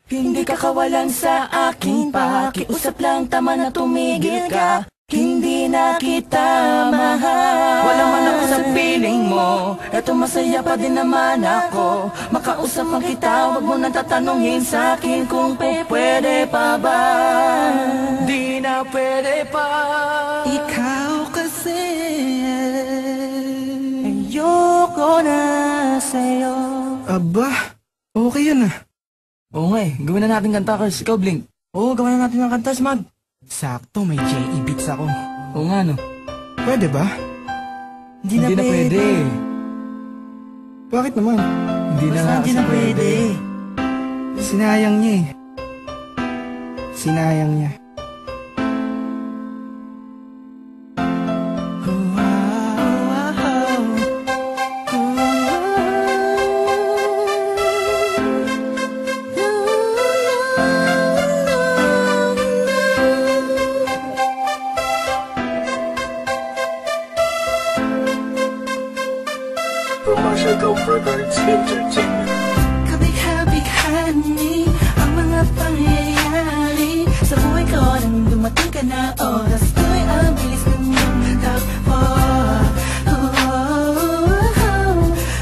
Hindi ka kawalan sa aking pakiusap lang, tama na tumigil ka. Hindi na kita mahal. Wala man ako sa piling mo, eto masaya pa din naman ako. Makausap ang kita, wag mo nang tatanungin sa akin kung pwede pa ba. Di na pwede pa. Ikaw kasi ayoko na sa'yo. Aba, okay yun ah. Oo nga eh, gawin na natin kanta, Kars. Ikaw, Blink. Oo, gawin na natin ng kanta, Smag. Sakto, may J.E. beats ako. Oo nga, no? Pwede ba? Hindi na pwede. Bakit naman? Hindi na nga kasi pwede. Sinayang niya eh. Sinayang niya. Commercial Records Entertainment. Kabig-habighani ang mga pangyayari sa buhay ko nang dumating ka na. Oras ko'y ang bilis ng takbo.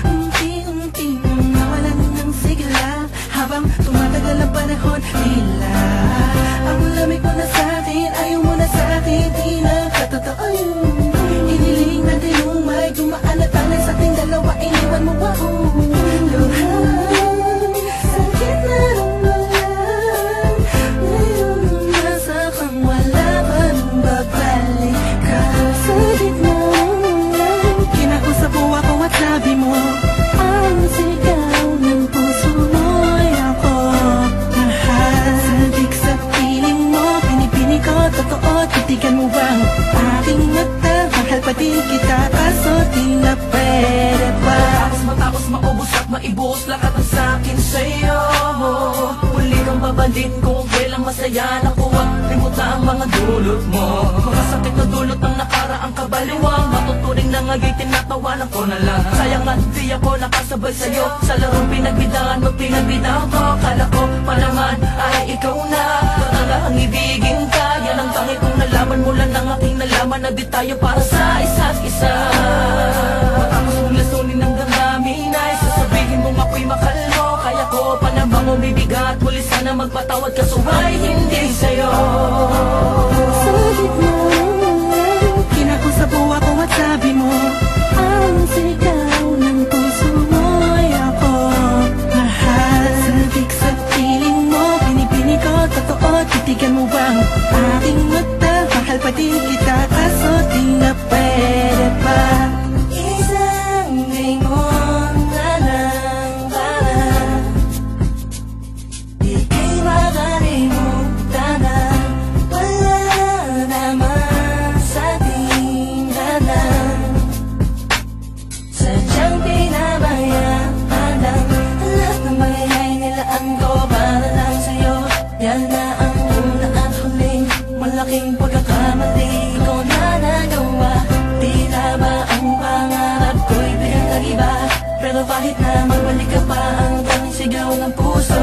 Unti-unti nang nawalan ng sigla habang tumatagal ang panahon. Tila ang lamig mo na sa'kin, ayaw mo na sa'kin, di na katotoo yun. Iniling natin yung may dumaan na tanay sa ating dalawa, iniwan mo ako. Luhan, sakit na ramdaman, ngayon nasa kang wala ka nang babalik ka. Sa gitna ng kinausap mo ako at sabi mo, ang sigaw ng puso mo'y ako. Mahal, sabik sa piling mo, pinipili ko, totoo, titigan mo bang aking mata? Mahal pa din kita, kaso di na pwede pa. Matapos maubos at maibuhos lahat ang sa'kin sa'yo. Huli kang babalik kung kailang masaya. Nakuha, limutan ang mga dulot mo. Mga sakit na dulot ng nakaraang kabaliwang. Matuturing na nga'y tinatawanan ko na lang. Sayang nga di ako nakasabay sa'yo sa larong pinagbidahan mo, pinagbidahan ko. Kala ko pa naman ay ikaw na talaga ang ibigin ka. Yan ang tangi kong nalaman mula ng aking nalaman na di tayo para sa isa't isa. Matapos mong lasunin ng damdamin ay sasabihin mong ako'y mahal mo. Kaya ko pa namang umibigat, muli sana magpatawad ka, suway hindi sa'yo. Sa gitna ng kinausap mo ako at sabi mo, ang sigaw ng puso mo'y ako. Mahal, sabik sa piling mo, pinipili ko, totoo, titigan mo bang aking mata? Mahal pa din kita, kaso di na pwede pa. Isang lingon na lang para ika'y makalimutan na wala naman sa ating lahat. Sadyang pinabayaan lang lahat ng mangyayari, nilaan ko para lang sa'yo. Yan na ang una at huling malaking pagkakamali ko na nagawa. Tila ba ang pangarap ko'y biglang nag-iba? Pero kahit na magbalik ka pa, ang tanging sigaw ng puso